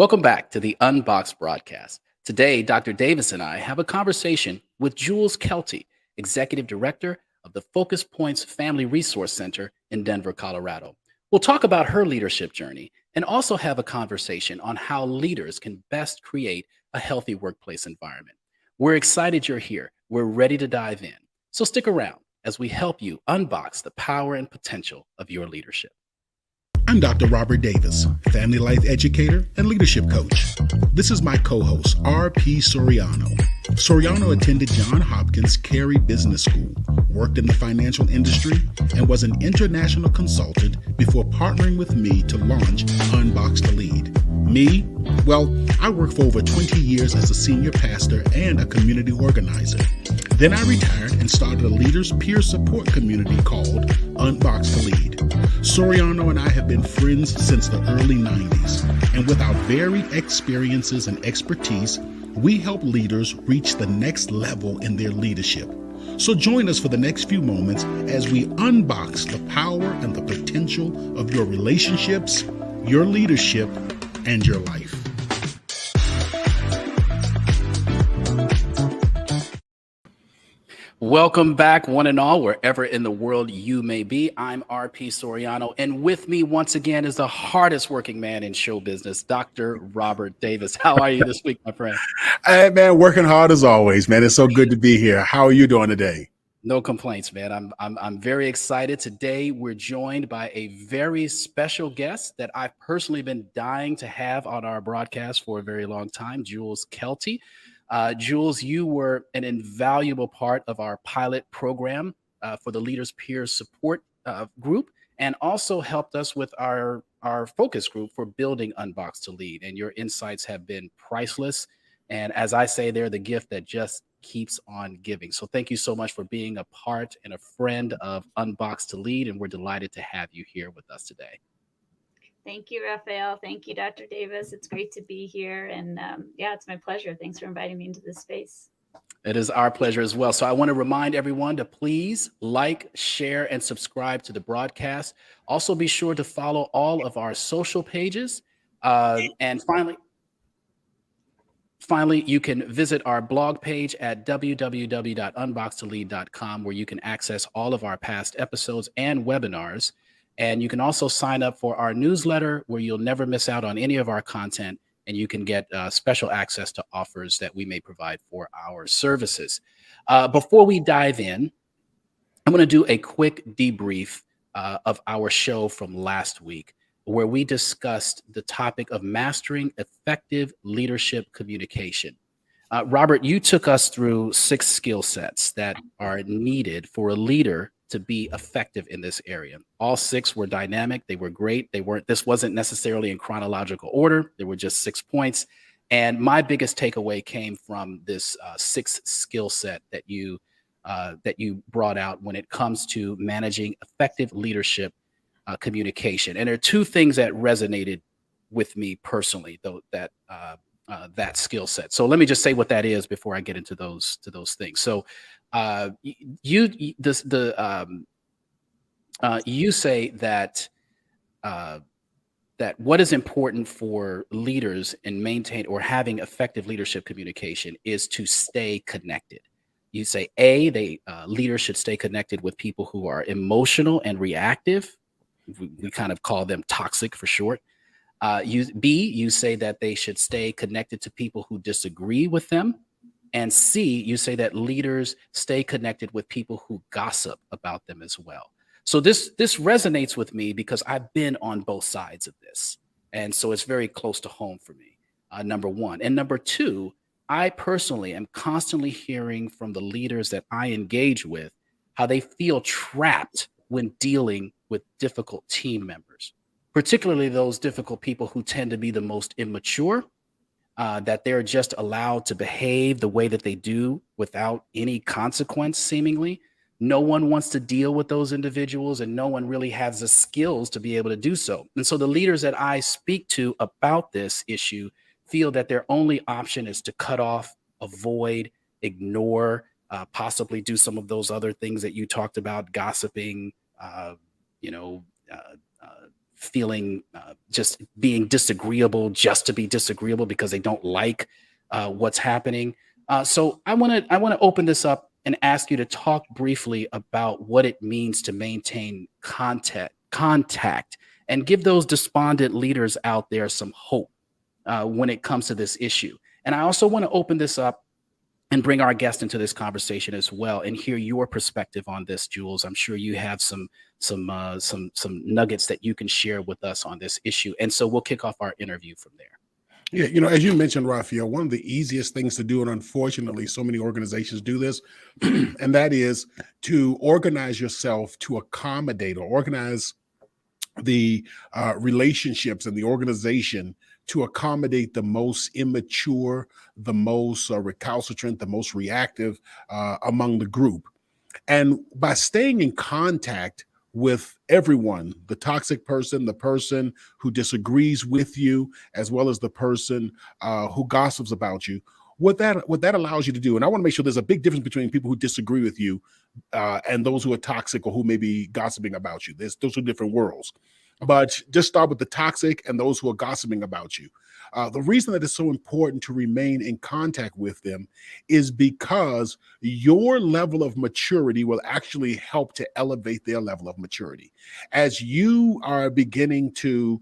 Welcome back to the Unboxed broadcast. Today, Dr. Davis and I have a conversation with Jules Kelty, Executive Director of the Focus Points Family Resource Center in Denver, Colorado. We'll talk about her leadership journey and also have a conversation on how leaders can best create a healthy workplace environment. We're excited you're here. We're ready to dive in. So stick around as we help you unbox the power and potential of your leadership. I'm Dr. Robert Davis, family life educator and leadership coach. This is my co-host, R.P. Soriano. Soriano attended Johns Hopkins Carey Business School, worked in the financial industry, and was an international consultant before partnering with me to launch Unboxed to Lead. Me? Well, I worked for over 20 years as a senior pastor and a community organizer. Then I retired and started a leaders peer support community called Unboxed to Lead. Soriano and I have been friends since the early 90s, and with our varied experiences and expertise, we help leaders reach the next level in their leadership. So join us for the next few moments as we unbox the power and the potential of your relationships, your leadership, and your life. Welcome back, one and all, wherever in the world you may be. I'm R.P. Soriano, and with me once again is the hardest working man in show business, Dr. Robert Davis. How are you this week, my friend? Hey, man, working hard as always, man. It's so good to be here. How are you doing today? No complaints, man. I'm very excited. Today, we're joined by a very special guest that I've personally been dying to have on our broadcast for a very long time, Jules Kelty. Jules, you were an invaluable part of our pilot program for the Leaders Peer Support Group, and also helped us with our focus group for building Unboxed to Lead. And your insights have been priceless. And as I say, they're the gift that just keeps on giving. So thank you so much for being a part and a friend of Unboxed to Lead. And we're delighted to have you here with us today. Thank you, Raphael. Thank you, Dr. Davis. It's great to be here. And yeah, it's my pleasure. Thanks for inviting me into this space. It is our pleasure as well. So I want to remind everyone to please like, share, and subscribe to the broadcast. Also, be sure to follow all of our social pages. And finally, you can visit our blog page at www.unboxedtolead.com, where you can access all of our past episodes and webinars. And you can also sign up for our newsletter, where you'll never miss out on any of our content, and you can get special access to offers that we may provide for our services. Before we dive in, I'm going to do a quick debrief of our show from last week, where we discussed the topic of mastering effective leadership communication. Robert, you took us through 6 skill sets that are needed for a leader to be effective in this area. All 6 were dynamic. They were great. This wasn't necessarily in chronological order. There were just 6 points. And my biggest takeaway came from this 6 skill set that you brought out when it comes to managing effective leadership communication. And there are 2 things that resonated with me personally, though, that skill set. So let me just say what that is before I get into those things. So you say that that what is important for leaders in maintain or having effective leadership communication is to stay connected. You say leaders should stay connected with people who are emotional and reactive. We kind of call them toxic for short. You say that they should stay connected to people who disagree with them. And C, you say that leaders stay connected with people who gossip about them as well. So this resonates with me because I've been on both sides of this. And so it's very close to home for me, number one. And number two, I personally am constantly hearing from the leaders that I engage with how they feel trapped when dealing with difficult team members, particularly those difficult people who tend to be the most immature, that they're just allowed to behave the way that they do without any consequence, seemingly. No one wants to deal with those individuals, and no one really has the skills to be able to do so. And so the leaders that I speak to about this issue feel that their only option is to cut off, avoid, ignore, possibly do some of those other things that you talked about, gossiping, feeling just being disagreeable just to be disagreeable because they don't like what's happening. So I want to open this up and ask you to talk briefly about what it means to maintain contact and give those despondent leaders out there some hope when it comes to this issue. And I also want to open this up and bring our guest into this conversation as well and hear your perspective on this, Jules. I'm sure you have some nuggets that you can share with us on this issue. And so we'll kick off our interview from there. Yeah, as you mentioned, Raphael, one of the easiest things to do, and unfortunately, so many organizations do this, and that is to organize yourself to accommodate or organize the relationships and the organization to accommodate the most immature, the most recalcitrant, the most reactive among the group. And by staying in contact with everyone, the toxic person, the person who disagrees with you, as well as the person who gossips about you, what that allows you to do, and I want to make sure there's a big difference between people who disagree with you and those who are toxic or who may be gossiping about you. Those are different worlds. But just start with the toxic and those who are gossiping about you. The reason that it's so important to remain in contact with them is because your level of maturity will actually help to elevate their level of maturity. As you are beginning to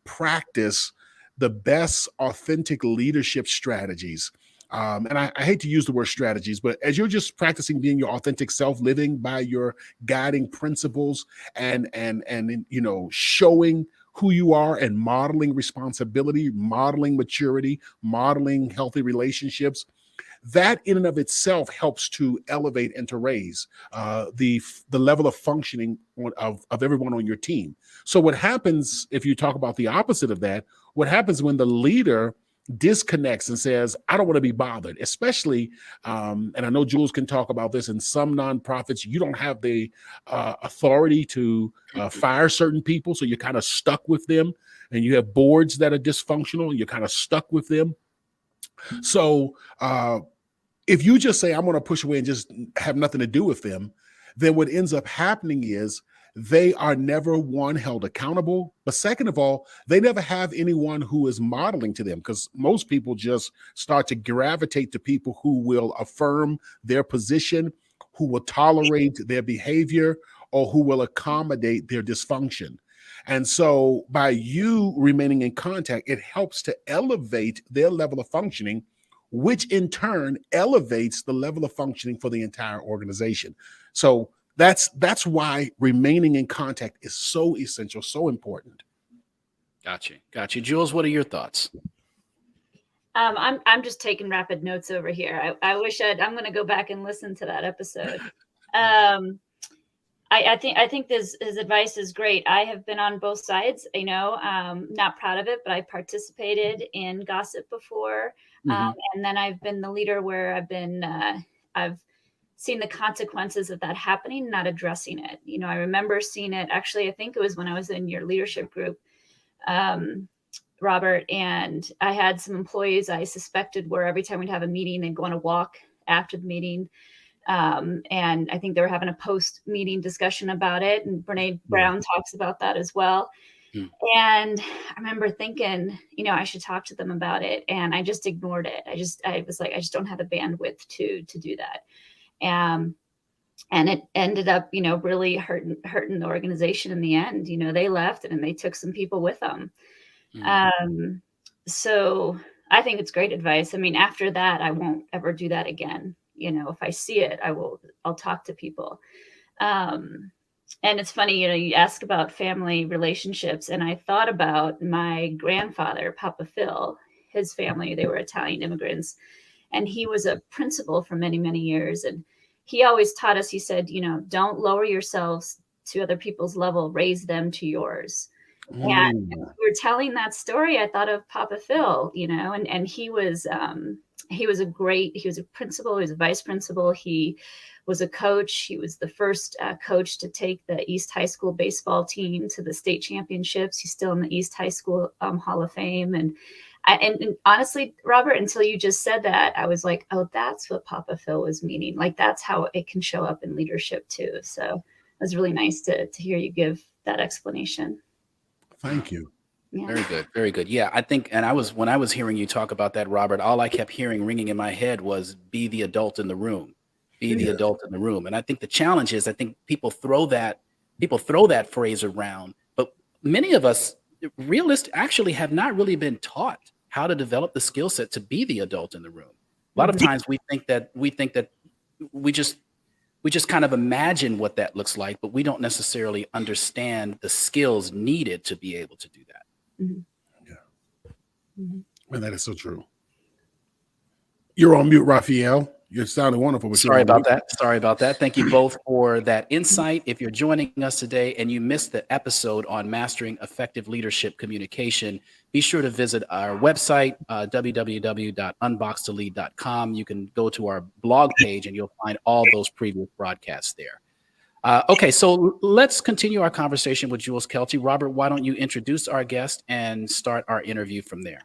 practice the best authentic leadership strategies, and I hate to use the word strategies, but as you're just practicing being your authentic self, living by your guiding principles and showing who you are and modeling responsibility, modeling maturity, modeling healthy relationships, that in and of itself helps to elevate and to raise the level of functioning of everyone on your team. So what happens if you talk about the opposite of that? What happens when the leader disconnects and says, I don't want to be bothered, especially, and I know Jules can talk about this, in some nonprofits, you don't have the authority to fire certain people. So you're kind of stuck with them, and you have boards that are dysfunctional, and you're kind of stuck with them. So if you just say, I'm going to push away and just have nothing to do with them, then what ends up happening is they are never, one, held accountable, but second of all, they never have anyone who is modeling to them, because most people just start to gravitate to people who will affirm their position, who will tolerate their behavior, or who will accommodate their dysfunction. And so by you remaining in contact, it helps to elevate their level of functioning, which in turn elevates the level of functioning for the entire organization. So that's why remaining in contact is so essential, so important. Got you. Jules, what are your thoughts? I'm just taking rapid notes over here. I wish I'm going to go back and listen to that episode. I think his advice is great. I have been on both sides. Not proud of it, but I participated in gossip before. And then I've been the leader where I've seen the consequences of that happening, not addressing it. I remember seeing it, actually, I think it was when I was in your leadership group, Robert, and I had some employees I suspected where every time we'd have a meeting, they'd go on a walk after the meeting. And I think they were having a post-meeting discussion about it. And Brene Brown talks about that as well. And I remember thinking, I should talk to them about it. And I just ignored it. I was like, I just don't have the bandwidth to do that. And it ended up, really hurting the organization in the end. They left and they took some people with them. So I think it's great advice. I mean, after that, I won't ever do that again. If I see it, I'll talk to people. And it's funny, you ask about family relationships, and I thought about my grandfather, Papa Phil. His family, they were Italian immigrants, and he was a principal for many, many years. And he always taught us, he said, don't lower yourselves to other people's level, raise them to yours. And we were telling that story, I thought of Papa Phil, and he was a principal, he was a vice principal. He was a coach. He was the first coach to take the East High School baseball team to the state championships. He's still in the East High School Hall of Fame. And honestly, Robert, until you just said that, I was like, oh, that's what Papa Phil was meaning. Like, that's how it can show up in leadership too. So it was really nice to hear you give that explanation. Thank you. Yeah. Very good. Very good. Yeah, I think, and when I was hearing you talk about that, Robert, all I kept hearing ringing in my head was be the adult in the room, be the Yeah. adult in the room. And I think the challenge is, I think people throw that phrase around, but many of us actually have not really been taught how to develop the skill set to be the adult in the room. A lot of Mhm. times we think that we just we just kind of imagine what that looks like, but we don't necessarily understand the skills needed to be able to do that. Mhm. Yeah. Mhm. And that is so true. You're on mute, Raphael. You're sounding wonderful, but you're Sorry on about mute. that. Sorry about that. Thank you both for that insight. If you're joining us today and you missed the episode on mastering effective leadership communication, be sure to visit our website, www.unboxedtolead.com. You can go to our blog page and you'll find all those previous broadcasts there. Okay, so let's continue our conversation with Jules Kelty. Robert, why don't you introduce our guest and start our interview from there?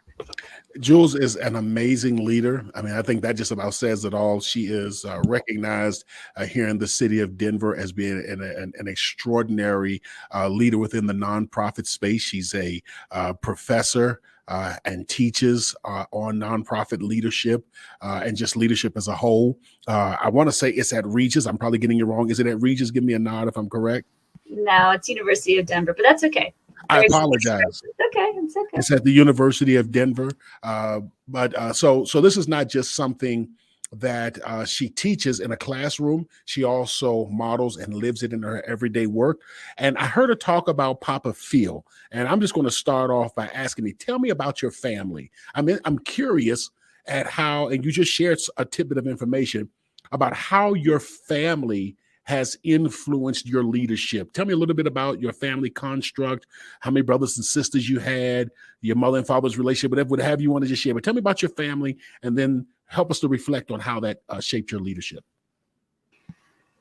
Jules is an amazing leader. I mean, I think that just about says it all. She is recognized here in the city of Denver as being an extraordinary leader within the nonprofit space. She's a professor and teaches on nonprofit leadership and just leadership as a whole. I want to say it's at Regis. I'm probably getting it wrong. Is it at Regis? Give me a nod if I'm correct. No, it's University of Denver, but that's okay. I Very apologize. It's okay. It's okay. It's at the University of Denver. So this is not just something that she teaches in a classroom. She also models and lives it in her everyday work. And I heard her talk about Papa Phil. And I'm just going to start off by asking you, tell me about your family. I'm curious at how, and you just shared a tidbit of information about how your family has influenced your leadership. Tell me a little bit about your family construct, how many brothers and sisters you had, your mother and father's relationship, whatever you want to just share. But tell me about your family and then help us to reflect on how that shaped your leadership.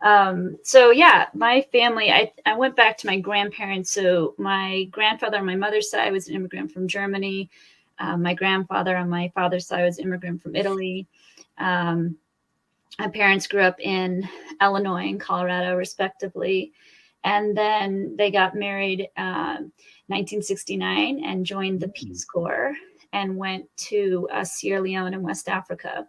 So yeah, my family, I went back to my grandparents. So my grandfather on my mother's side was an immigrant from Germany. My grandfather on my father's side was an immigrant from Italy. My parents grew up in Illinois and Colorado, respectively. And then they got married 1969 and joined the Peace Corps and went to Sierra Leone in West Africa.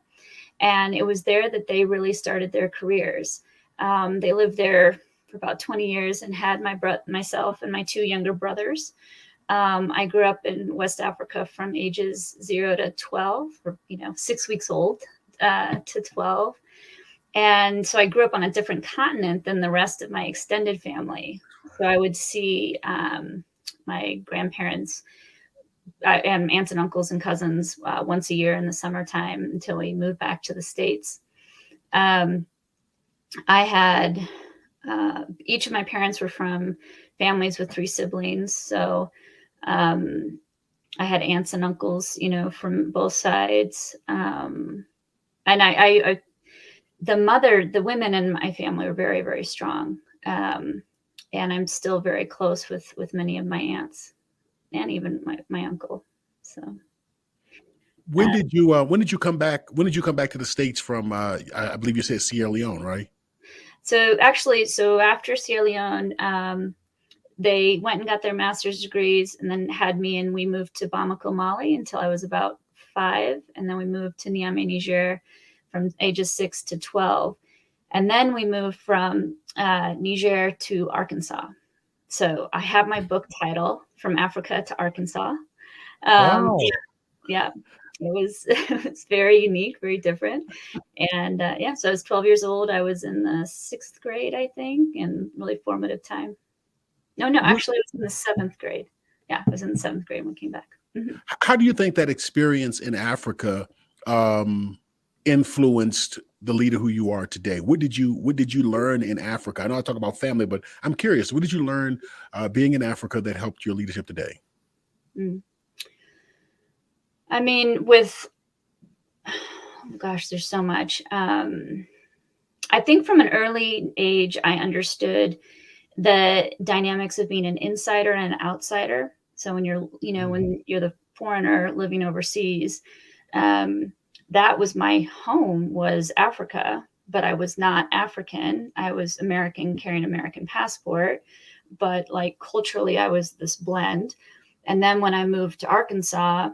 And it was there that they really started their careers. They lived there for about 20 years and had myself and my two younger brothers. I grew up in West Africa from ages 0 to 12, or 6 weeks old to 12. And so I grew up on a different continent than the rest of my extended family. So I would see my grandparents and aunts and uncles and cousins once a year in the summertime until we moved back to the States. I had each of my parents were from families with 3 siblings. So I had aunts and uncles, from both sides. And the women in my family were very, very strong. And I'm still very close with many of my aunts and even my uncle. So when did you come back? When did you come back to the States from, I believe you said Sierra Leone, right? So after Sierra Leone, they went and got their master's degrees and then had me, and we moved to Bamako, Mali until I was about 5. And then we moved to Niamey, Niger from ages 6 to 12. And then we moved from Niger to Arkansas. So I have my book title, From Africa to Arkansas. Wow. Yeah, it was very unique, very different. And so I was 12 years old. I was in the 6th grade, I think, and really formative time. No, actually, I was in the 7th grade. Yeah, I was in the 7th grade when we came back. Mm-hmm. How do you think that experience in Africa influenced the leader who you are today? What did you learn in Africa? I know I talk about family, but I'm curious, what did you learn being in Africa that helped your leadership today? I mean, there's so much. I think from an early age, I understood the dynamics of being an insider and an outsider. So when you're the foreigner living overseas, that was my home, was Africa, but I was not African. I was American, carrying an American passport. but like culturally, I was this blend. And then when I moved to Arkansas,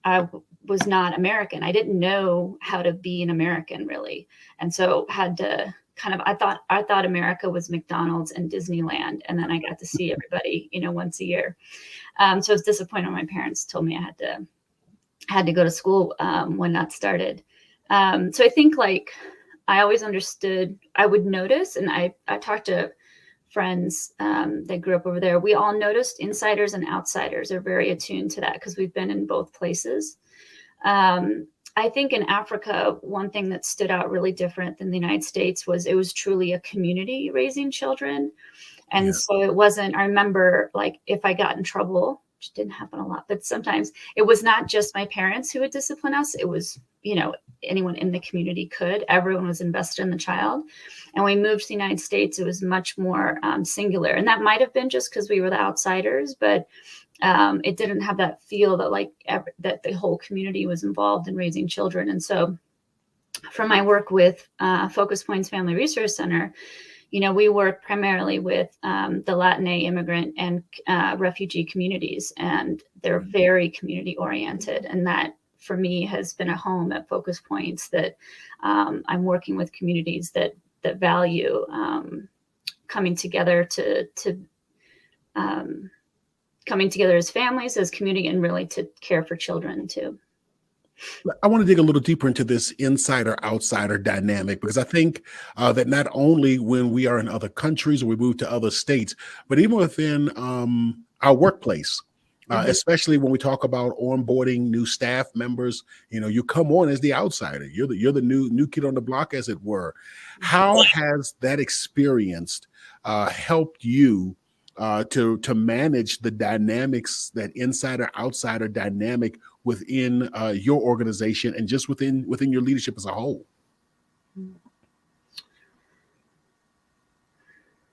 I was not American. I didn't know how to be an American really. And so had to kind of, I thought America was McDonald's and Disneyland. And then I got to see everybody, once a year. So I was disappointed when my parents told me I had to go to school when that started. So I think like I always understood, I would notice, and I talked to friends that grew up over there. We all noticed insiders and outsiders are very attuned to that because we've been in both places. I think in Africa, one thing that stood out really different than the United States was it was truly a community raising children. And so it wasn't, I remember like if I got in trouble, which didn't happen a lot, but sometimes it was not just my parents who would discipline us. It was, anyone in the community could. Everyone was invested in the child. And when we moved to the United States, it was much more singular. And that might have been just because we were the outsiders, but it didn't have that feel that that the whole community was involved in raising children. And so from my work with Focus Points Family Resource Center, we work primarily with the Latina immigrant and refugee communities, and they're very community oriented. And that for me has been a home at Focus Points that I'm working with communities that value coming together coming together as families, as community, and really to care for children too. I want to dig a little deeper into this insider-outsider dynamic, because I think that not only when we are in other countries or we move to other states, but even within our workplace, especially when we talk about onboarding new staff members, you come on as the outsider. You're the new kid on the block, as it were. How has that experience helped you to manage the dynamics, that insider-outsider dynamic within your organization and just within your leadership as a whole?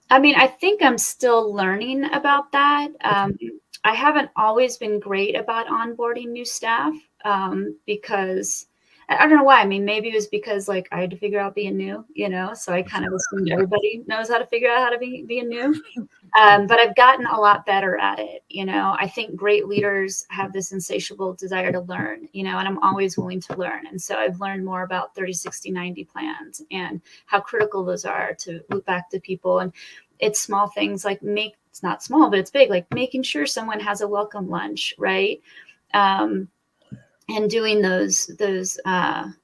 I mean, I think I'm still learning about that. I haven't always been great about onboarding new staff because I don't know why. I mean, maybe it was because like I had to figure out being new, so I kind of assumed everybody knows how to figure out how to be new. But I've gotten a lot better at it. I think great leaders have this insatiable desire to learn, and I'm always willing to learn. And so I've learned more about 30, 60, 90 plans and how critical those are to loop back to people. And it's small things like it's not small, but it's big, like making sure someone has a welcome lunch, right? And doing those kind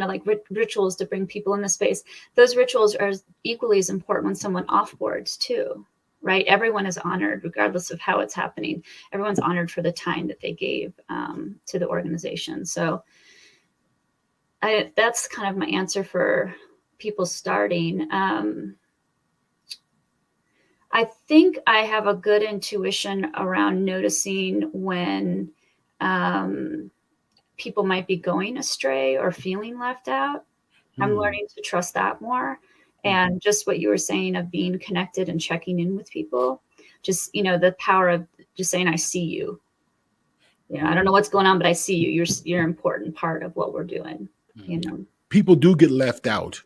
of like rituals to bring people in the space. Those rituals are equally as important when someone offboards too, right? Everyone is honored regardless of how it's happening. Everyone's honored for the time that they gave to the organization. So that's kind of my answer for people starting. I think I have a good intuition around noticing when people might be going astray or feeling left out. I'm learning to trust that more. And just what you were saying of being connected and checking in with people, just, the power of just saying, I see you. I don't know what's going on, but I see you. You're an important part of what we're doing. People do get left out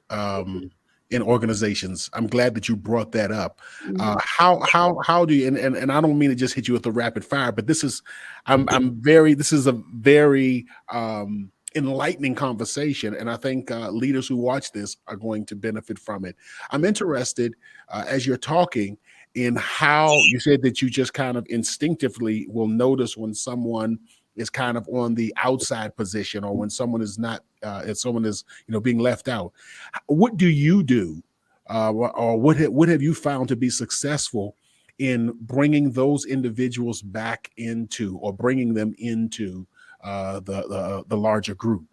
in organizations. I'm glad that you brought that up. How do you, and I don't mean to just hit you with a rapid fire, but this is a very enlightening conversation, and I think leaders who watch this are going to benefit from it. I'm interested as you're talking in how you said that you just kind of instinctively will notice when someone is kind of on the outside position, or when someone is not, if someone is being left out. What do you do, or what have you found to be successful in bringing those individuals back into, or bringing them into the larger group?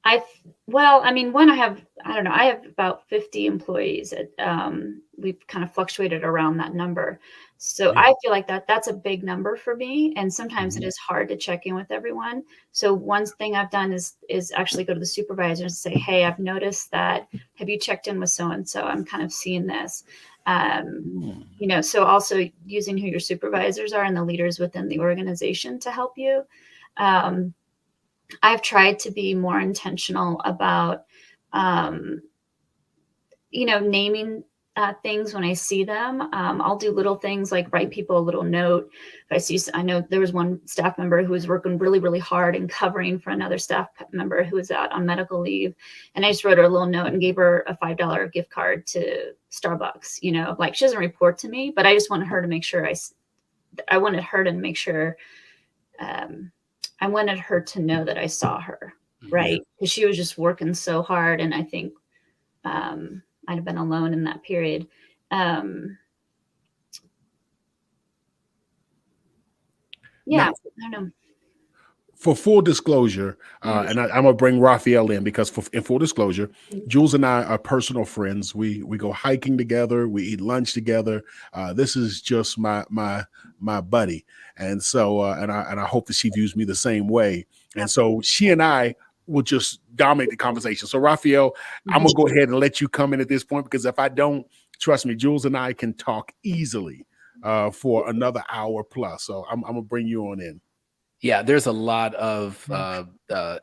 I have about 50 employees. We've kind of fluctuated around that number. So I feel like that's a big number for me. And sometimes it is hard to check in with everyone. So one thing I've done is actually go to the supervisor and say, hey, I've noticed that. Have you checked in with so-and-so? I'm kind of seeing this. So also using who your supervisors are and the leaders within the organization to help you. I've tried to be more intentional about naming things when I see them. I'll do little things like write people a little note. I know there was one staff member who was working really, really hard and covering for another staff member who was out on medical leave. And I just wrote her a little note and gave her a $5 gift card to Starbucks. Like she doesn't report to me, but I just wanted her to make sure I wanted her to make sure, I wanted her to know that I saw her, right? Because she was just working so hard. And I think, I'd have been alone in that period. Yeah, I don't know. For full disclosure, and I'm gonna bring Raphael in because in full disclosure, Jules and I are personal friends. We go hiking together, we eat lunch together. This is just my buddy, and so and I hope that she views me the same way. And so she and I will just dominate the conversation. So Raphael, I'm gonna go ahead and let you come in at this point, because if I don't, trust me, Jules and I can talk easily for another hour plus. So I'm gonna bring you on in. Yeah, there's a lot of,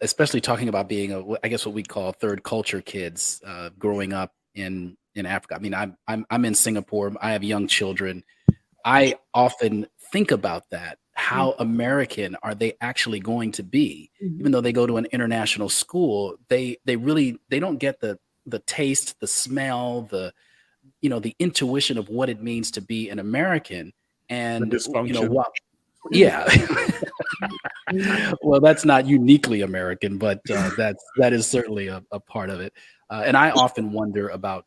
especially talking about being I guess what we call third culture kids, growing up in Africa. I mean, I'm in Singapore. I have young children. I often think about that. How American are they actually going to be? Even though they go to an international school, they don't get the taste, the smell, the intuition of what it means to be an American. And yeah. Well, that's not uniquely American, but that is certainly a part of it. And I often wonder about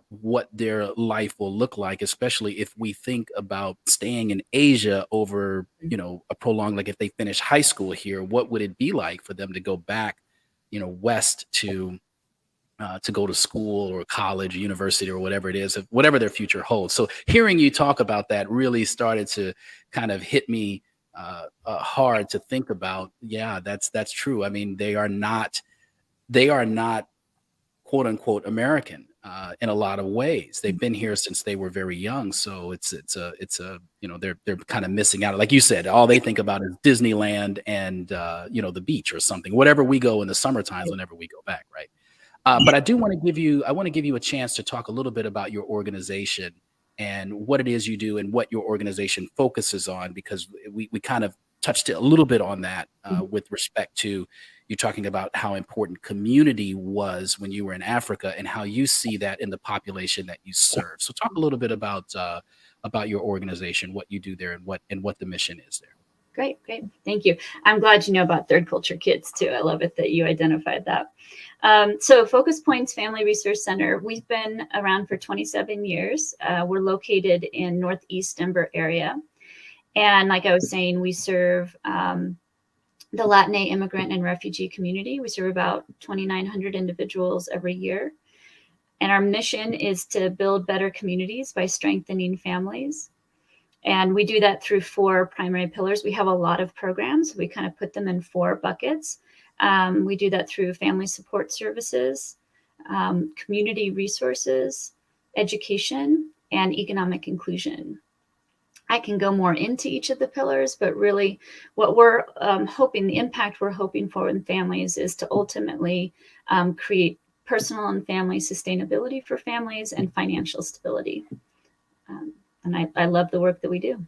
what their life will look like, especially if we think about staying in Asia over, a prolonged, like if they finish high school here, what would it be like for them to go back, west to go to school or college, or university, or whatever it is, whatever their future holds. So hearing you talk about that really started to kind of hit me hard to think about. Yeah, that's true. I mean, they are not quote unquote American in a lot of ways. They've been here since they were very young. So it's they're kind of missing out. Like you said, all they think about is Disneyland and the beach or something, whatever we go in the summer times whenever we go back. Right. But I want to give you a chance to talk a little bit about your organization and what it is you do and what your organization focuses on, because we kind of touched a little bit on that with respect to you talking about how important community was when you were in Africa and how you see that in the population that you serve. So talk a little bit about your organization, what you do there, and what the mission is there. Great. Thank you. I'm glad you know about third culture kids too. I love it that you identified that. So Focus Points Family Resource Center, we've been around for 27 years. We're located in Northeast Denver area. And like I was saying, we serve the Latinx immigrant and refugee community. We serve about 2,900 individuals every year. And our mission is to build better communities by strengthening families. And we do that through 4 primary pillars. We have a lot of programs. We kind of put them in 4 buckets. We do that through family support services, community resources, education, and economic inclusion. I can go more into each of the pillars, but really what we're hoping, the impact we're hoping for in families is to ultimately create personal and family sustainability for families and financial stability. And I love the work that we do.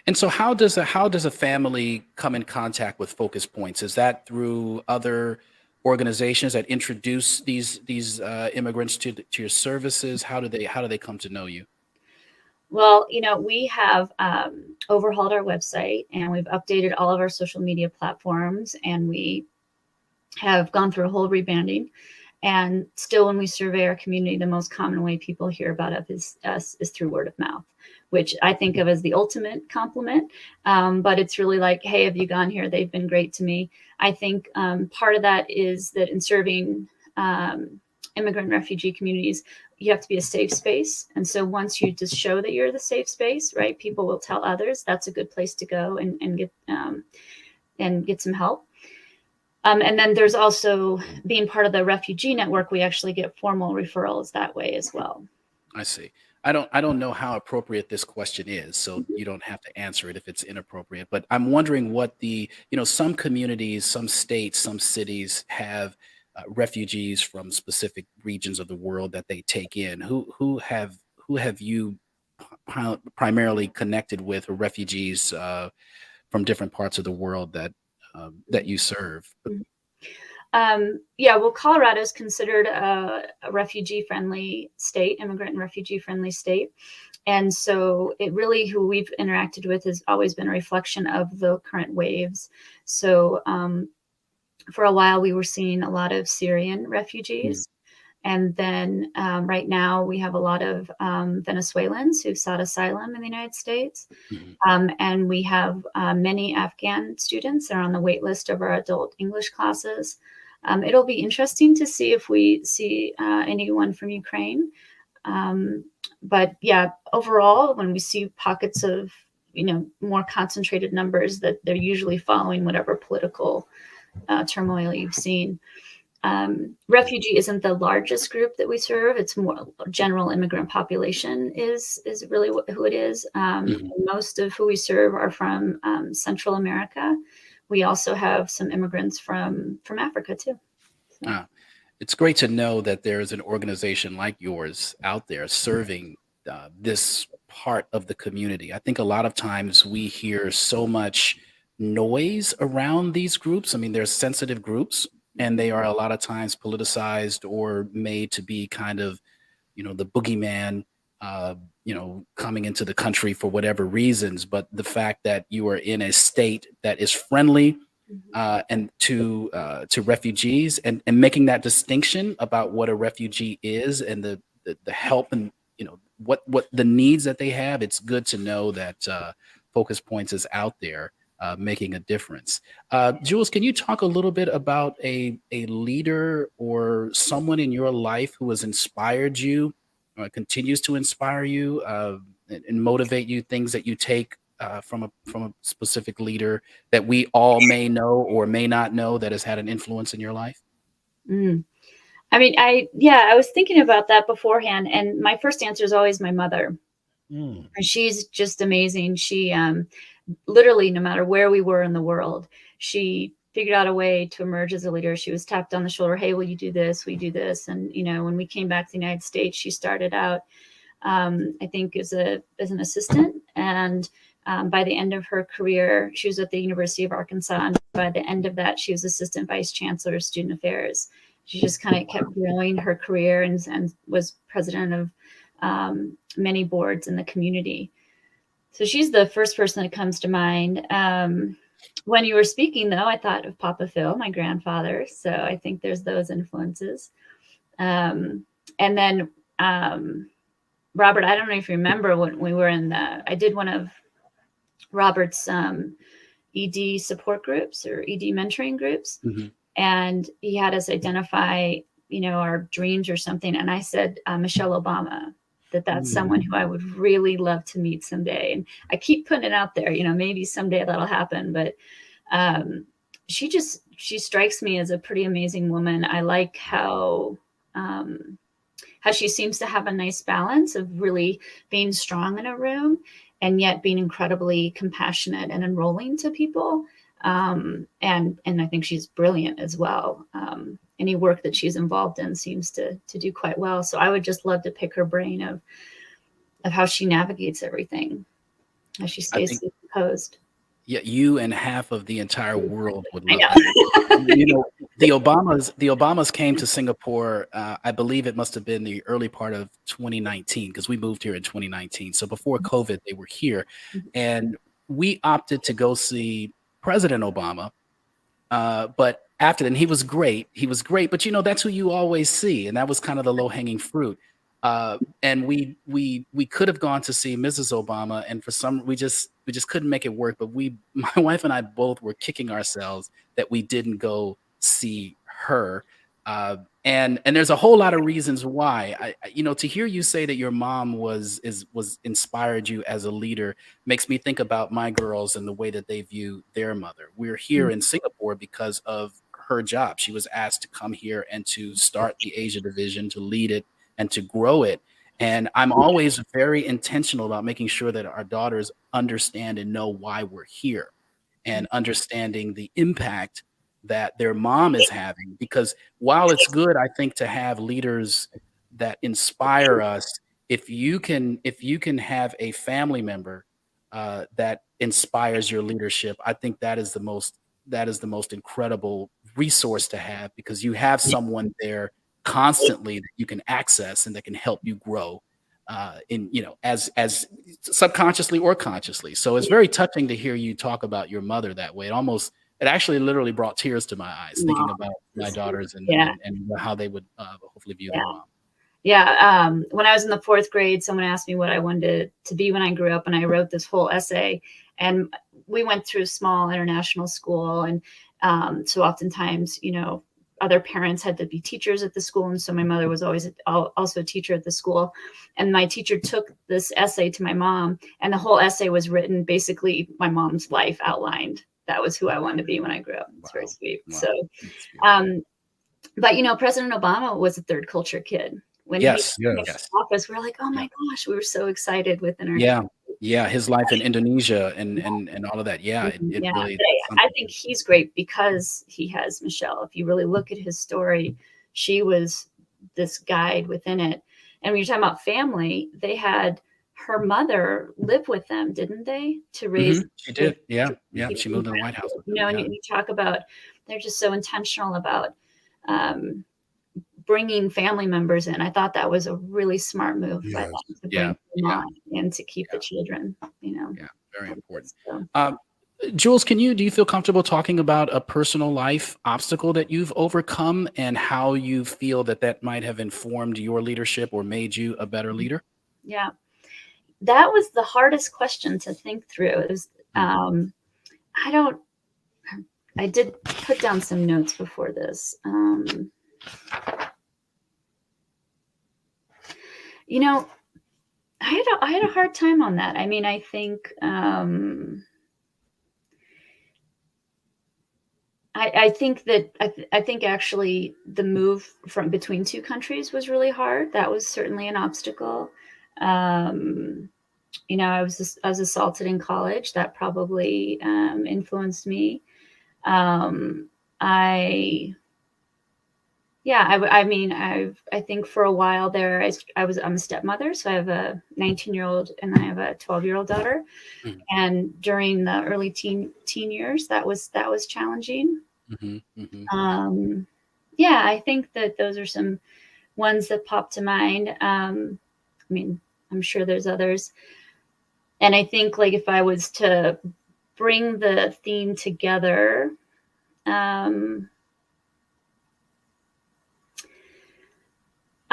And so how does a family come in contact with Focus Points? Is that through other organizations that introduce these immigrants to your services? How do they come to know you? Well, we have overhauled our website and we've updated all of our social media platforms, and we have gone through a whole rebranding. And still, when we survey our community, the most common way people hear about us is through word of mouth, which I think of as the ultimate compliment. But it's really like, hey, have you gone here? They've been great to me. I think part of that is that in serving immigrant and refugee communities, you have to be a safe space. And so once you just show that you're the safe space, right, people will tell others that's a good place to go and get some help. And then there's also, being part of the refugee network, we actually get formal referrals that way as well. I see. I don't know how appropriate this question is, so you don't have to answer it if it's inappropriate. But I'm wondering what some communities, some states, some cities have refugees from specific regions of the world that they take in. Who have you primarily connected with, or refugees from different parts of the world that you serve? Yeah, well, Colorado is considered a refugee-friendly state, immigrant and refugee-friendly state. And so it really, who we've interacted with has always been a reflection of the current waves. So for a while, we were seeing a lot of Syrian refugees. And then right now, we have a lot of Venezuelans who've sought asylum in the United States. And we have many Afghan students that are on the wait list of our adult English classes. It'll be interesting to see if we see anyone from Ukraine. But yeah, overall, when we see pockets of, more concentrated numbers, that they're usually following whatever political turmoil you've seen. Refugee isn't the largest group that we serve. It's more general immigrant population is really who it is. Most of who we serve are from Central America. We also have some immigrants from Africa too. So. It's great to know that there's an organization like yours out there serving this part of the community. I think a lot of times we hear so much noise around these groups. I mean, they're sensitive groups, and they are a lot of times politicized or made to be kind of, the boogeyman, coming into the country for whatever reasons. But the fact that you are in a state that is friendly and to refugees, and making that distinction about what a refugee is, and the help, and what the needs that they have. It's good to know that Focus Points is out there making a difference. Jules, can you talk a little bit about a leader or someone in your life who has inspired you, continues to inspire you, and motivate you, things that you take from a specific leader that we all may know or may not know, that has had an influence in your life? I mean, I was thinking about that beforehand, and my first answer is always my mother. And she's just amazing. She literally, no matter where we were in the world, she figured out a way to emerge as a leader. She was tapped on the shoulder, hey, will you do this? Will you do this? And, when we came back to the United States, she started out, I think, as an assistant. And by the end of her career, she was at the University of Arkansas. And by the end of that, she was assistant vice chancellor of student affairs. She just kind of kept growing her career and was president of many boards in the community. So she's the first person that comes to mind. When you were speaking, though, I thought of Papa Phil, my grandfather. So I think there's those influences. And then Robert, I don't know if you remember when we were I did one of Robert's ED support groups or ED mentoring groups. And he had us identify, our dreams or something. And I said, Michelle Obama, that's someone who I would really love to meet someday. And I keep putting it out there, maybe someday that'll happen. But she strikes me as a pretty amazing woman. I like how she seems to have a nice balance of really being strong in a room and yet being incredibly compassionate and enrolling to people. And I think she's brilliant as well. Any work that she's involved in seems to do quite well. So I would just love to pick her brain of how she navigates everything, how she stays composed. Yeah, you and half of the entire world would love that. The Obamas came to Singapore. I believe it must have been the early part of 2019, because we moved here in 2019. So before COVID, they were here, and we opted to go see President Obama. But after then, he was great. But that's who you always see, and that was kind of the low hanging fruit. And we could have gone to see Mrs. Obama, and we just couldn't make it work. But my wife and I both were kicking ourselves that we didn't go see her. And there's a whole lot of reasons why. To hear you say that your mom was inspired you as a leader makes me think about my girls and the way that they view their mother. We're here in Singapore because of her job. She was asked to come here and to start the Asia division, to lead it and to grow it. And I'm always very intentional about making sure that our daughters understand and know why we're here, and understanding the impact that their mom is having. Because while it's good, I think, to have leaders that inspire us, if you can have a family member that inspires your leadership, I think that is the most incredible resource to have, because you have someone there constantly that you can access and that can help you grow in, as subconsciously or consciously. So it's very touching to hear you talk about your mother that way. It actually literally brought tears to my eyes thinking about my daughters and Yeah. and how they would hopefully view their mom. Yeah. When I was in the 4th grade, someone asked me what I wanted to be when I grew up, and I wrote this whole essay. And we went through a small international school, and so oftentimes, other parents had to be teachers at the school, and so my mother was always also a teacher at the school. And my teacher took this essay to my mom, and the whole essay was written basically my mom's life outlined. That was who I wanted to be when I grew up. It's very sweet. Wow. So, but President Obama was a third culture kid. When he came to office, we were like, oh my gosh, we were so excited within our Yeah, his life in Indonesia and all of that. Yeah, it really. I think he's great because he has Michelle. If you really look at his story, she was this guide within it. And when you're talking about family, they had her mother live with them, didn't they? To raise. She did. Yeah. She moved to the White House. And you talk about, they're just so intentional about bringing family members in. I thought that was a really smart move by them to bring them on and to keep the children, Yeah, very important. So. Jules, do you feel comfortable talking about a personal life obstacle that you've overcome and how you feel that might have informed your leadership or made you a better leader? Yeah, that was the hardest question to think through. It was, I did put down some notes before this. I had a hard time on that. I mean, I think I think actually the move from between 2 countries was really hard. That was certainly an obstacle. I was assaulted in college. That probably influenced me. I think for a while there, I'm a stepmother, so I have a 19-year-old and I have a 12-year-old daughter. Mm-hmm. And during the early teen years, that was challenging. Mm-hmm. Mm-hmm. I think that those are some ones that pop to mind. I'm sure there's others. And I think, like, if I was to bring the theme together,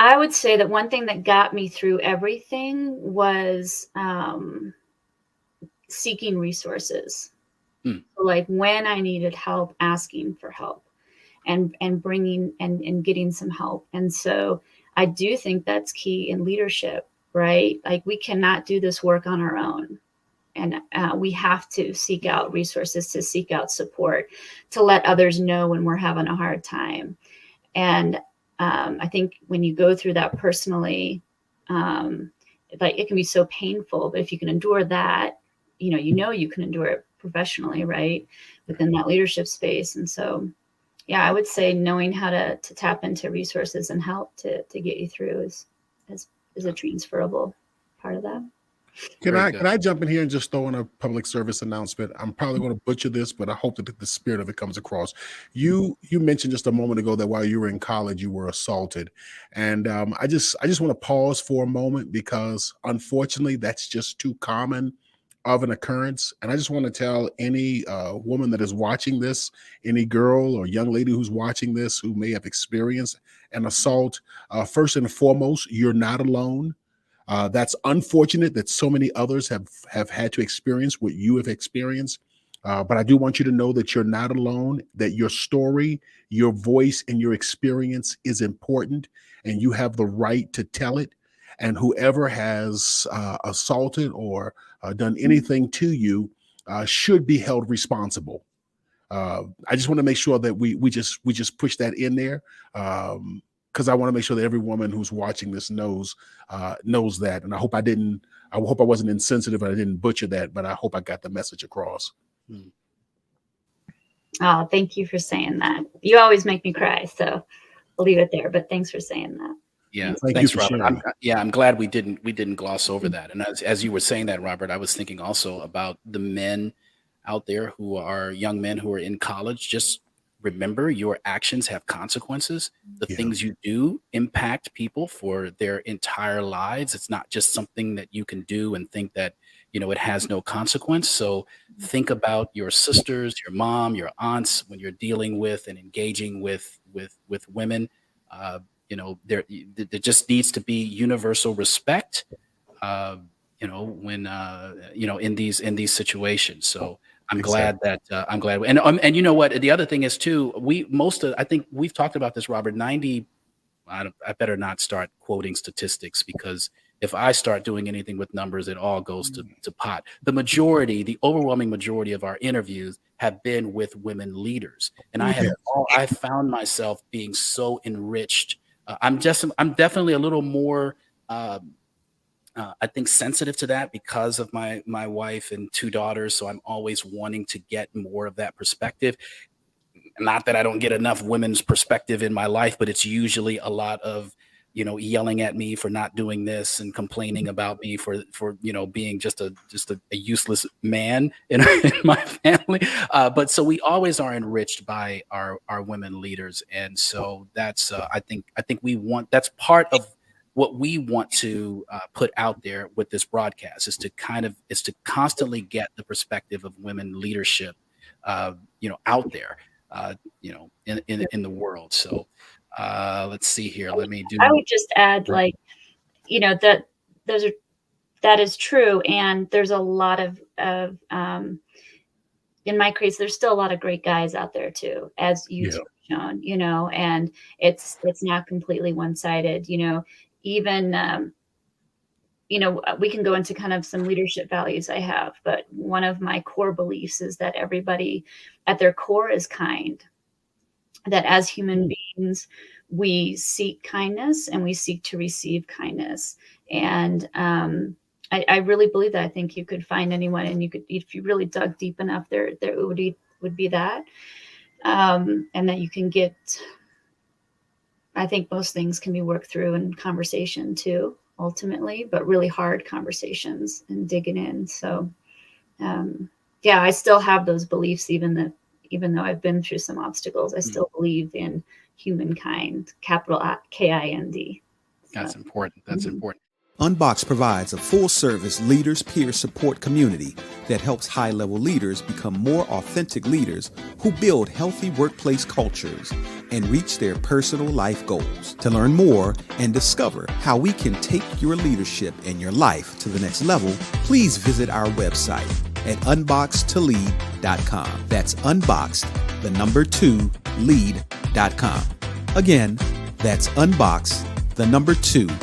I would say that one thing that got me through everything was seeking resources. So, like, when I needed help, asking for help and bringing and getting some help. And so I do think that's key in leadership, right? Like, we cannot do this work on our own. And we have to seek out resources, to seek out support, to let others know when we're having a hard time. And I think when you go through that personally, it can be so painful, but if you can endure that, you can endure it professionally, right? Within that leadership space. And so, I would say knowing how to tap into resources and help to get you through is a transferable part of that. Can I jump in here and just throw in a public service announcement? I'm probably going to butcher this, but I hope that the spirit of it comes across. You mentioned just a moment ago that while you were in college, you were assaulted. And I just want to pause for a moment, because unfortunately, that's just too common of an occurrence. And I just want to tell any woman that is watching this, any girl or young lady who's watching this who may have experienced an assault, first and foremost, you're not alone. That's unfortunate that so many others have had to experience what you have experienced. But I do want you to know that you're not alone, that your story, your voice, and your experience is important, and you have the right to tell it. And whoever has assaulted or done anything to you should be held responsible. I just want to make sure that we just push that in there. Because I want to make sure that every woman who's watching this knows that. And I hope I wasn't insensitive and I didn't butcher that, but I hope I got the message across. Oh, thank you for saying that. You always make me cry, so I'll leave it there. But thanks for saying that. Yeah, Thank you thanks, for Robert. sharing. I'm glad we didn't gloss over that. And as you were saying that, Robert, I was thinking also about the men out there who are young men who are in college. Just remember, your actions have consequences. The Yeah. things you do impact people for their entire lives. It's not just something that you can do and think that, it has no consequence. So think about your sisters, your mom, your aunts when you're dealing with and engaging with women. Uh, there just needs to be universal respect. When in these situations. So I'm glad Exactly. that and you know what, the other thing is too, I think we've talked about this, Robert. I better not start quoting statistics, because if I start doing anything with numbers, it all goes to pot. The overwhelming majority of our interviews have been with women leaders, and Yes. I found myself being so enriched. I'm definitely a little more. I think sensitive to that because of my wife and two daughters, so I'm always wanting to get more of that perspective. Not that I don't get enough women's perspective in my life, but it's usually a lot of, yelling at me for not doing this and complaining about me for being just a useless man in, in my family. But so we always are enriched by our women leaders, and so that's I think that's part of what we want to put out there with this broadcast, is to constantly get the perspective of women leadership, out there, in the world. So let's see here. Let me I do. would just add, like, that those are that is true, and there's a lot of in my case, there's still a lot of great guys out there too, as you Yeah. shown, and it's not completely one-sided, even we can go into kind of some leadership values I have, but one of my core beliefs is that everybody at their core is kind, that as human beings, we seek kindness and we seek to receive kindness. And I really believe that. I think you could find anyone, and you could, if you really dug deep enough, there would be that. And that you can get, I think most things can be worked through in conversation too, ultimately, but really hard conversations and digging in. So, yeah, I still have those beliefs, even though I've been through some obstacles, I still believe in humankind, capital KIND. That's important. That's important. Unboxed provides a full-service leaders peer support community that helps high-level leaders become more authentic leaders who build healthy workplace cultures and reach their personal life goals. To learn more and discover how we can take your leadership and your life to the next level, please visit our website at unboxedtolead.com. That's unboxed, 2lead.com. Again, that's unboxed, 2lead.com.